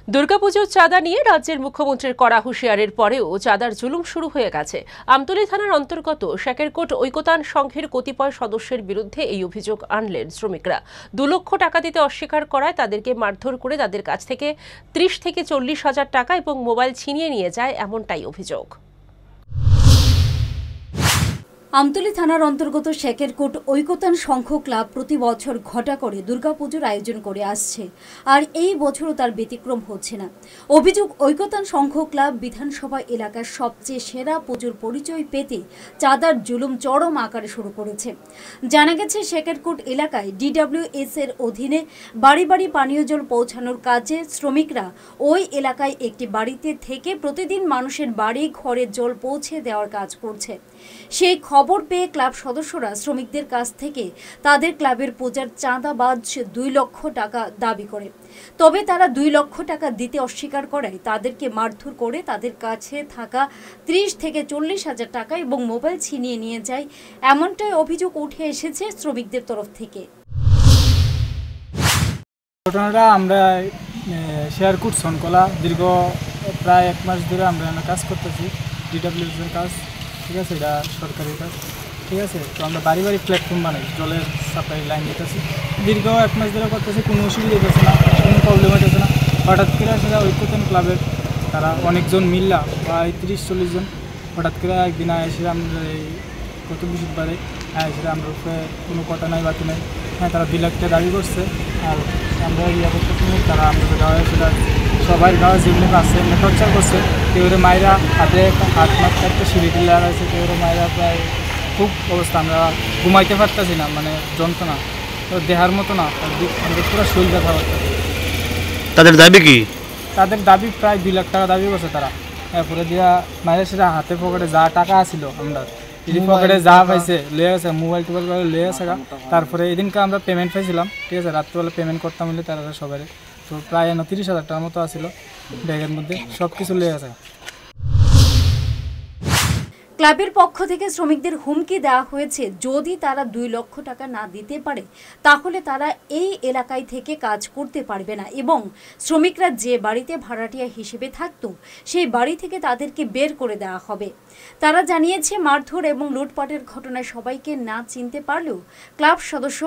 দুর্গাপুজোর চাঁদা নিয়ে রাজ্যের মুখ্যমন্ত্রীর কড়া হুঁশিয়ারির পরেও চাঁদার জুলুম শুরু হয়ে গেছে। আমতলী থানার অন্তর্গত শেকেরকোট ঐকতান সংঘের কতিপয় সদস্যের বিরুদ্ধে এই অভিযোগ আনলেন শ্রমিকরা। 2 লক্ষ টাকা দিতে অস্বীকার করায় তাদেরকে মারধর করে তাদের কাছ থেকে 30 থেকে 40 হাজার টাকা এবং মোবাইল ছিনিয়ে নিয়ে যায়, এমনটাই অভিযোগ। আমতলী থানার অন্তর্গত শেকেরকোট ঐকতান সংঘ ক্লাব প্রতি বছর ঘটা করে দুর্গাপুজোর আয়োজন করে আসছে, আর এই বছরও তার ব্যতিক্রম হচ্ছে না। অভিযোগ, ঐকতান সংঘ ক্লাব বিধানসভা এলাকার সবচেয়ে সেরা পুজোর পরিচয় পেতে চাঁদার জুলুম চরম আকারে শুরু করেছে। জানা গেছে, শেকেরকোট এলাকায় DWS এর অধীনে বাড়ি বাড়ি পানীয় জল পৌঁছানোর কাজে শ্রমিকরা ওই এলাকায় একটি বাড়িতে থেকে প্রতিদিন মানুষের বাড়ি ঘরে জল পৌঁছে দেওয়ার কাজ করছে। সেই খবর পেয়ে ক্লাব সদস্যরা শ্রমিকদের কাছ থেকে তাদের ক্লাবের পূজার চাঁদা বাজ 2 লক্ষ টাকা দাবি করে। তবে তারা 2 লক্ষ টাকা দিতে অস্বীকার করায় তাদেরকে মারধর করে তাদের কাছে থাকা 30 থেকে 40 হাজার টাকা এবং মোবাইল ছিনিয়ে নিয়ে যায়, এমনটাই অভিযোগ উঠে এসেছে শ্রমিকদের তরফ থেকে। ঘটনাটা আমরা শেয়ারকুট সনকলা দীর্ঘ প্রায় 1 মাস ধরে আমরা কাজ করতেছি, DWS এর কাজ, ঠিক আছে, এটা সরকারি কাজ, ঠিক আছে। তো আমরা বাড়ি বাড়ি প্ল্যাটফর্ম বানাই, জলের সাপ্লাই লাইন দিতেছি, দীর্ঘ 1 মাস ধরে করতেছি, কোনো অসুবিধা হতেছে না, কোনো প্রবলেম হতেছে না। হঠাৎ করে সেটা ঐকতান ক্লাবের তারা অনেকজন মিললা, প্রায় 30-40 জন, হঠাৎ করে একদিন এসে আমরা এই গত বৃহস্পতিবারে এসে আমরা কোনো কথা নাই বাকি নাই, হ্যাঁ, তারা 2 লাখ টাকা দাবি করছে। আর আমরা ইয়ে করতেছি, তারা আমাদের গাঁয়ে সেটা সবার গাঁয়ে যেমনি আছে এমনি টর্চার করছে। কেউ মায়েরা হাতে হাত মাত্র একটা সিঁড়ি টিলে আছে, কেউ মায়েরা প্রায় খুব অবস্থা, আমরা ঘুমাইতে পারতেছি না, মানে যন্ত্রণা তো দেহার মতো না, আমাদের পুরো শরীর ব্যথা করতেছে। তাদের দাবি কি? তাদের দাবি প্রায় 2 লাখ টাকা দাবি করছে তারা। এরপরে দিয়া মায়েরা সেটা হাতে পকেটে যা টাকা আসিল, আমরা পকেটে যা পাইছে লয়ে গেছে, মোবাইল টোবাইল লয়ে গেছে। তারপরে এদিনকে আমরা পেমেন্ট পাইছিলাম, ঠিক আছে, রাত্রিবেলা পেমেন্ট করতাম হলে তারা সবাই, তো প্রায় 30 হাজার টাকার মতো আসিল ব্যাগের মধ্যে, সব কিছু লয়ে গেছে। ক্লাবের পক্ষ থেকে শ্রমিকদের হুমকি দেওয়া হয়েছে, যদি তারা 2 লক্ষ টাকা না দিতে পারে তাহলে তারা এই এলাকায় থেকে কাজ করতে পারবে না এবং শ্রমিকরা যে বাড়িতে ভাড়াটিয়া হিসেবে থাকতো সেই বাড়ি থেকে তাদেরকে বের করে দেওয়া হবে। তারা জানিয়েছে, মারধর এবং লুটপাটের ঘটনায় সবাইকে না চিনতে পারলেও ক্লাব সদস্য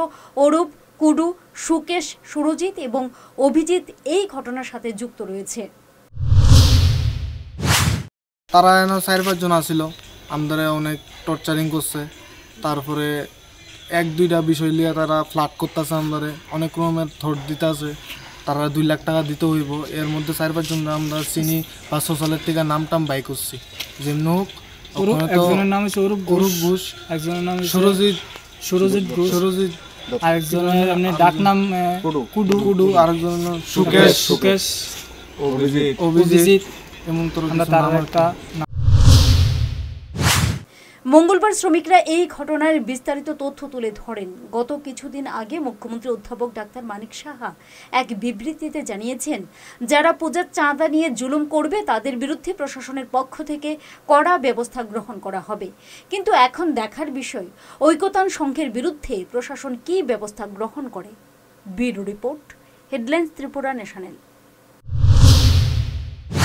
অরূপ, কুডু, সুকেশ, সুরজিৎ এবং অভিজিৎ এই ঘটনার সাথে যুক্ত রয়েছে। তারা 4-5 জন আসিল, আমাদের অনেক টর্চারিং করছে। তারপরে 1-2টা বিষয় নিয়ে তারা ফ্লাট করতেছে, আমাদের অনেক রকমের থট দিতে আছে। তারা 2 লাখ টাকা দিতে হইব। এর মধ্যে 4-5 জন আমরা চিনি বা সোশ্যালের থেকে নাম টাম বাই করছি, যেমন হোক। একজনের নাম হচ্ছে অরূপ ঘোষ, একজনের নাম সুরজিৎ ঘোষ, আরেকজনের ডাক নাম কুডু, আরেকজনের সুকেশ, অভিজিৎ, এমন তার একটা। মঙ্গলবার শ্রমিকরা এই ঘটনার বিস্তারিত তথ্য তুলে ধরেন। গত কিছুদিন আগে মুখ্যমন্ত্রী অধ্যাপক ডাক্তার মানিক সাহা এক বিবৃতিতে জানিয়েছেন, যারা পূজার চাঁদা নিয়ে জুলুম করবে তাদের বিরুদ্ধে প্রশাসনের পক্ষ থেকে কড়া ব্যবস্থা গ্রহণ করা হবে। কিন্তু এখন দেখার বিষয়, ঐকতান সংঘের বিরুদ্ধে প্রশাসন কী ব্যবস্থা গ্রহণ করে। Bureau report, headlines Tripura national.